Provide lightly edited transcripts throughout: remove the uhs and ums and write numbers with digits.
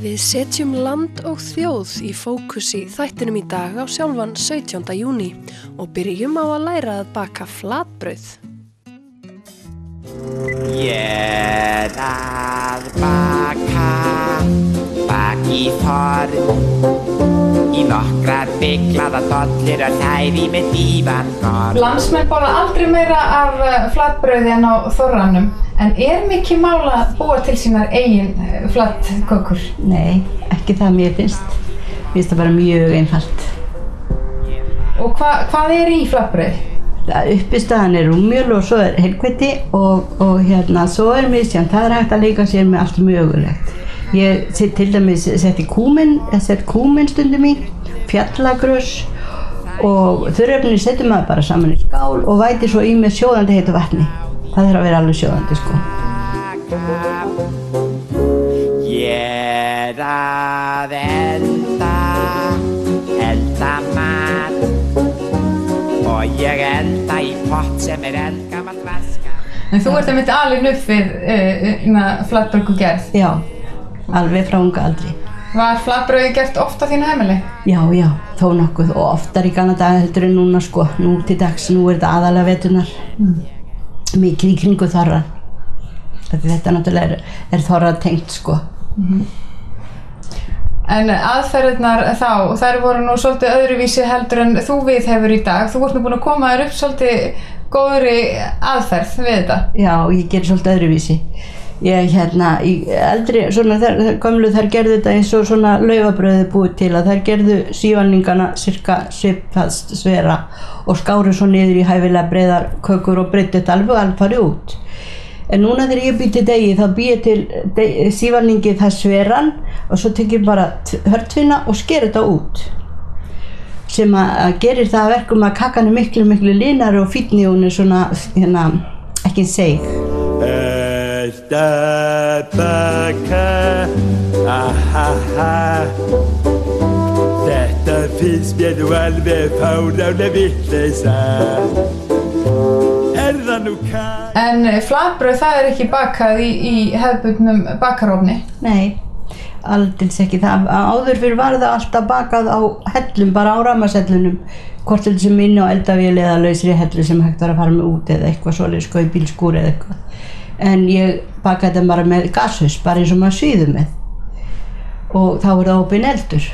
Við setjum land og þjóð í fókus í þættinum í dag á sjálfan 17. júní og byrjum á að læra að baka flatbrauð. Ég er að baka í form í nokkrar byglaða dollur og þær í með dívangarð. Landsmenn borða aldrei meira af flatbrauði en á þorranum, en mikið mál að búa til sínar eigin flatkökur? Nei, ekki það mér finnst. Mér finnst það bara mjög einfalt. Og hvað í flatbrauði? Uppistaðan rúmjöl og svo heilhveiti og svo misjafnt. Það hægt að leika sér með allt mögulegt. Ég til dæmis setti kúmen stundum í, fjallagrös og þurrefni setjum maður bara saman í skál og væti svo í með sjóðandi heitu vatni. Það þarf að vera alveg sjóðandi sko. Ég er að elda mat og ég elda í pott sem eldgamalt vaska. En þú ert einmitt alin upp við flatbrauðgerð? Já. Alveg frá unga aldri. Var flatbrauði gert oft á þínu heimili? Já, þó nokkuð og oftar í gamla daga heldur en núna sko. Nú til dags, nú þetta aðalega veturnar. Mikið í kringu þorra. Þetta náttúrulega þorra tengt sko. En aðferðirnar þá, þær voru nú svolítið öðruvísi heldur en þú viðhefur í dag. Þú ert nú búin að koma þér upp svolítið góðri aðferð við þetta. Já, ég gerir svolítið öðruvísi. Ég í eldri, gömlu þær gerðu þetta eins og svona laufabrauðið búið til að þær gerðu sívalningana cirka svipast svera og skáru svo niður í hæfilega breiðar kökur og breiddu þetta alveg farið út. En núna þegar ég bý til degi þá bý ég til sívalningi það sveran og svo tek ég bara hörtfinna og sker þetta út. Sem að gerir það að verkum að kakan miklu linari og fínni og hún svona, ekki seig. Þetta finnst mér nú alveg fáránlega vitleysa. Það nú En flatbrauð það ekki bakað í hefðbundnum bakarofni? Nei, aldils ekki. Áður fyrir var það alltaf bakað á hellum, bara á rafmagnshellunum. Hvort þetta sem inni á eldavél eða lausri hellu sem hægt var að fara með út eða eitthvað svoleiðis í bílskúr eða eitthvað. En ég bakaði þetta bara með gashus, bara eins og maður svíður með. Og þá það opinn eldur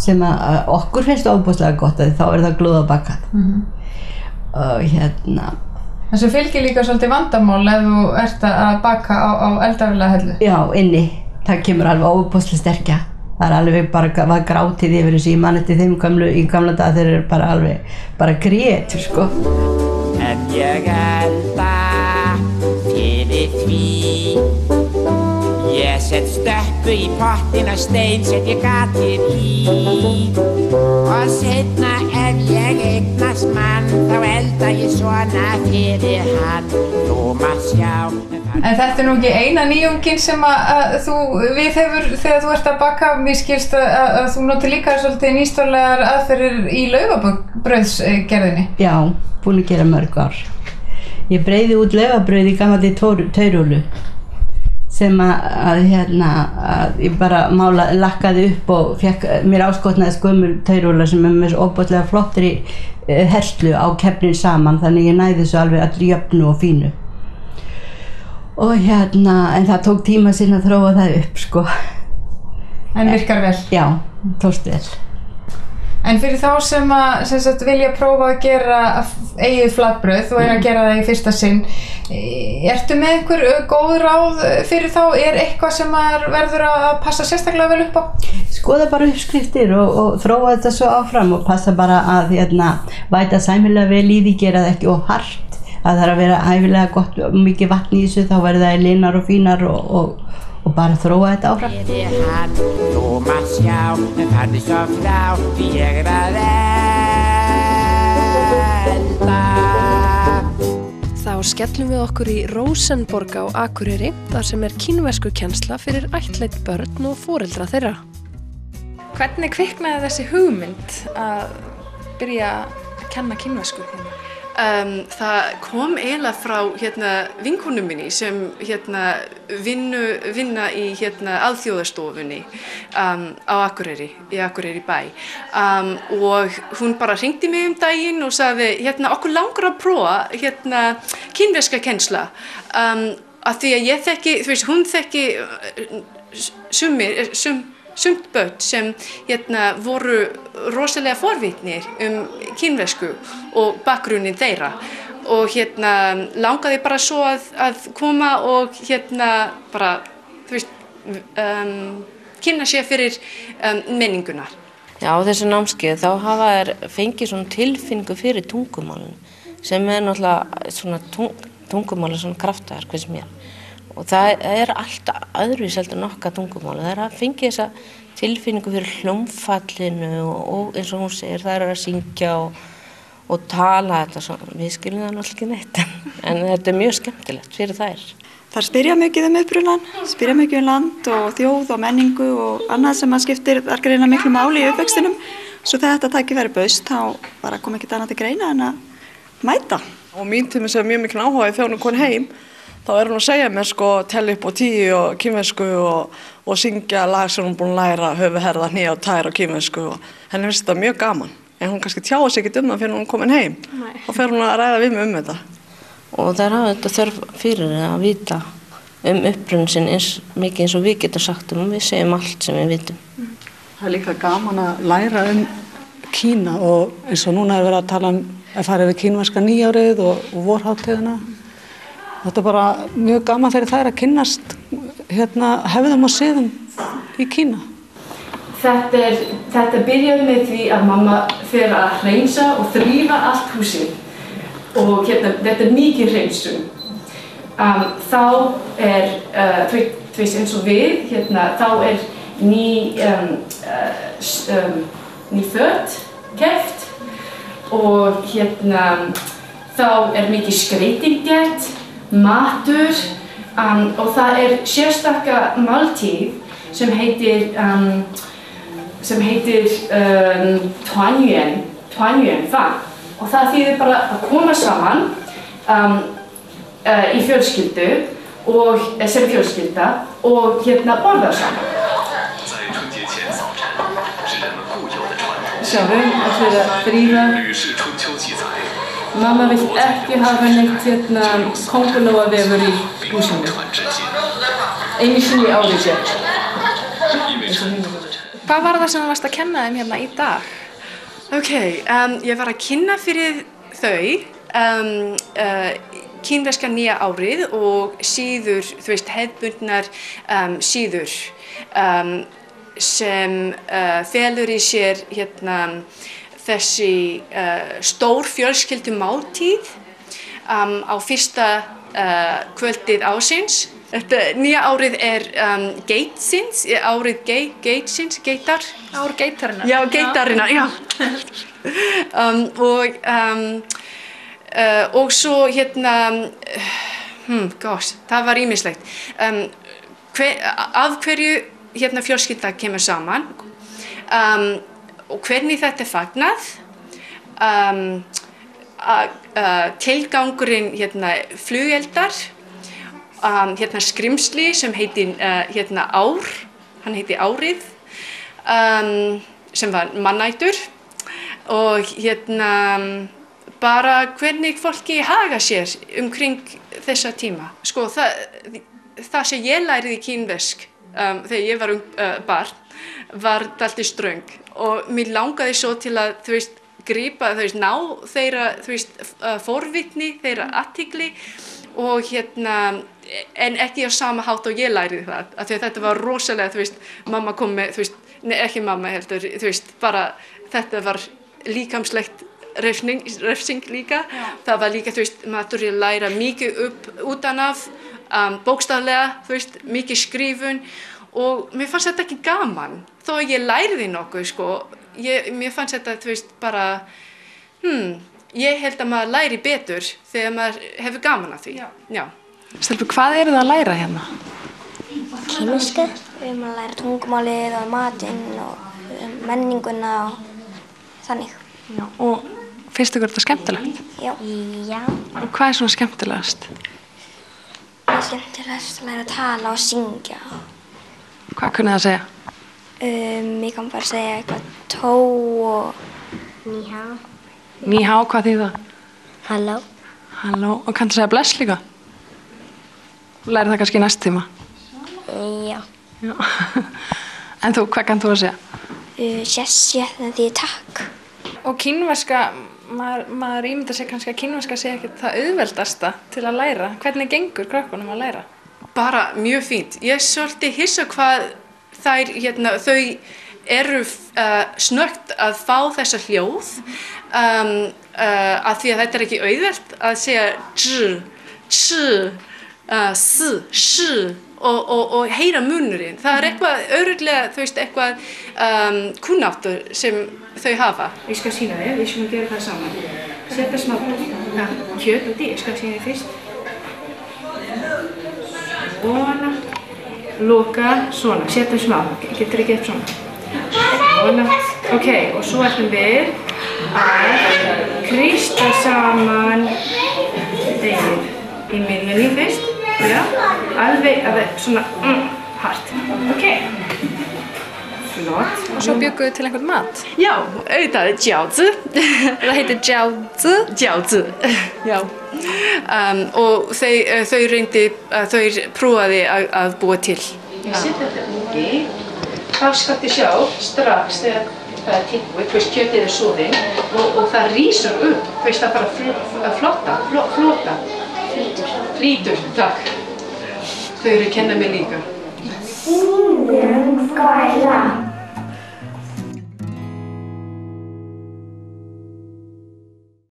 sem að okkur finnst ofboðslega gott að þá það glóðabakað. Og En svo fylgir líka svolítið vandamál ef þú ert að baka á eldavélahellu? Já, inni. Það kemur alveg ofboðslega sterkja. Það alveg var grátið yfir þessu. Ég man eftir þeim í gamla daga þeir bara grét, sko. En ég elda fyrir því. Ég set stöppu í pottin og stein set ég gatir í. Og seinna ef ég eignast mann þá elda ég svona fyrir hann. Þú maður sjá. En þetta nú ekki eina nýjungin sem að þú viðhefur þegar þú ert að baka. Mér skilst að þú notar líka svolítið nýstárlegar aðferðir í laufabrauðsgerðinni. Já, búin að gera mörg ár. Ég breiði út laufabrauð í gamalli taurúlu sem að ég bara lakkaði upp og mér áskotnaðist gömul taurúla sem með svo ofboðslega flottri herslu á kefnin saman, þannig ég næði þessu alveg allir jöfnu og fínu. Og en það tók tíma sinna að þróa það upp, sko. En virkar vel? Já, tókst vel. En fyrir þá sem vilja prófa að gera eigið flatbrauð, þú að gera það í fyrsta sinn, ertu með einhver góð ráð fyrir þá? Eitthvað sem verður að passa sérstaklega vel upp á? Skoða bara uppskriftir og þróa þetta svo áfram og passa bara að væta sæmilega vel í því, gera það ekki of hart. Það þarf að vera hæfilega gott og mikið vatn í þessu, þá verður það linar og fínar og bara þróa þetta áfram. Þú maður sjá, en farðu svo frá, því ég að elda. Þá skellum við okkur í Rósenborg á Akureyri, þar sem kínverskukennsla fyrir ættleidd börn og foreldra þeirra. Hvernig kviknaði þessi hugmynd að byrja að kenna kínversku? það kom eiginlega frá vinkonum minni sem vinna í alþjóðastofunni á Akureyri, í Akureyri bæ. Og hún bara hringdi mig daginn og sagði, okkur langar að prófa kínverska kennsla. Af því að ég þekki, hún þekki sumt börn sem voru rosalega forvitnir kínversku og bakgrunnin þeirra og langaði bara svo að koma og bara kynna sér fyrir menningunar. Já, á þessu námskeið þá hafa þær fengið svona tilfinningu fyrir tungumálinu sem náttúrulega svona tungumáli svona kraftaverk finnst mér. Og það alltaf öðruvísi heldur en okkar tungumáli. Það að fengið þessa tilfinningu fyrir hljómfallinu og eins og hún segir, það að syngja og tala þetta svona. Við skiljum það náttúrulega ekki neitt, en þetta mjög skemmtilegt fyrir þær. Þar spyrja mikið upprunann, spyrja mikið land og þjóð og menningu og annað sem að skiptir verkefnina miklu máli í uppvextinum. Svo þegar þetta tækifæri baust, þá bara kom ekkert annað til greina en að mæta. Og mín tími sem mjög mikil áhuga þegar hún kom heim, þá hún að segja mér telja upp á 10 og kínversku og syngja lag sem hún búin að læra höfuð, herða, hné og tær á kínversku og henni finnst þetta mjög gaman. En hún kannski tjáir sig ekkert það fyrir hún komin heim. Þá fer hún að ræða við mig þetta. Og þær hafa þetta þörf fyrir að vita upprunn sinn eins mikið eins og við getum sagt og við segjum allt sem við vitum. Það líka gaman að læra Kína og eins og núna verið að tala að fara yfir kínverska nýjárið og vorhátíðina. Þetta bara mjög gaman fyrir þær að kynnast hefðum og siðum í Kína. Þetta byrjaði með því að mamma fer að hreinsa og þrífa allt húsið. Og þetta mikið hreinsun. Þá eins og við, þá ný föt keypt og þá mikið skreyting gert, matur og það sérstakka máltíð sem heitir Tuanyuan fan. Og það þýðir bara að koma saman í fjölskyldu sem fjölskylda og borða saman. Sjáum, allir að þrífa. Mamma vill ekki hafa neitt kóngulóarvefur í húsinu. Einu sinni í árið sér. Hvað var það sem þú varst að kenna þeim í dag? Ég var að kynna fyrir þau kínverska nýja árið og síður, hefðbundnar síður sem felur í sér þessi stór fjölskyldumáltíð á fyrsta kvöldið ársins. Þetta nýja árið geitsins, árið geitar. Ár geitarinnar. Já, geitarinnar, já. Og svo það var ýmislegt. Af hverju fjölskylda kemur saman og hvernig þetta fagnað. Tilgangurinn flugeldar. Skrimsli sem heitir Ár, hann heitir Árið, sem var mannætur og bara hvernig fólki haga sér umkring þessa tíma. Það sem ég lærði í kínversk þegar ég var barn var dálítið ströng og mér langaði svo til að grípa, ná þeirra forvitni, þeirra athygli og en ekki á sama hátt og ég lærði það, af því að þetta var rosalega, mamma kom með, ekki mamma heldur, bara þetta var líkamslegt refsing líka, það var líka, maður að læra mikið utan af, bókstaflega, mikið skrifun og mér fannst þetta ekki gaman, þó að ég lærði nokkuð, mér fannst þetta, bara, ég held að maður læri betur þegar maður hefur gaman af því. Já. Stelpur, hvað það að læra hérna? Kínversku. Við að læra tungumálið og matinn og menninguna og þannig. Já, og Finnst ykkur þetta skemmtilegt? Já. Og hvað er svona skemmtilegast? Það er skemmtilegast að læra að tala og syngja. Hvað kunnið að segja? Ég kann bara segja eitthvað tó og ni hao. Ni hao, hvað þýðir það? Halló. Halló. Og kanntu segja bless líka? Læri það kannski í næst tíma? Já. Já. En þú, hvað kannt þú að segja? Sjessja, það þýðir takk. Og kínverska, maður ímyndar sig kannski að kínverska sé ekkert það auðveldasta til að læra. Hvernig gengur krökkunum að læra? Bara mjög fínt. Ég er svolítið hissa hvað þau eru snöggt að fá þessa hljóð af því að þetta er ekki auðvelt að segja og heyra munurinn. Það er eitthvað örugglega, þú veist, eitthvað kunnáttur sem þau hafa. Ég skal sýna þér, við skulum gera það saman. Setja smá kjöt úti, ég skal sýna þér fyrst. Svona, loka, svona, setja smá, getur ekki upp svona. Svona, ok, og svo ætlum við að kreista saman deigið í miðjunni fyrst. Já, alveg svona hart. Ok. Flott. Og svo bjugguðu til einhvern mat? Já, auðvitað, jiaozi. Það heitir jiaozi? Jiaozi, já. Og þau prófaði að búa til. Ég set þetta úti, þá skalt ég sjá strax þegar það er tilbúið, þú veist, kjötið er soðið og það rýsur upp, þú veist, það bara flota. Flýtur, takk. Þau eru að kenna mér líka.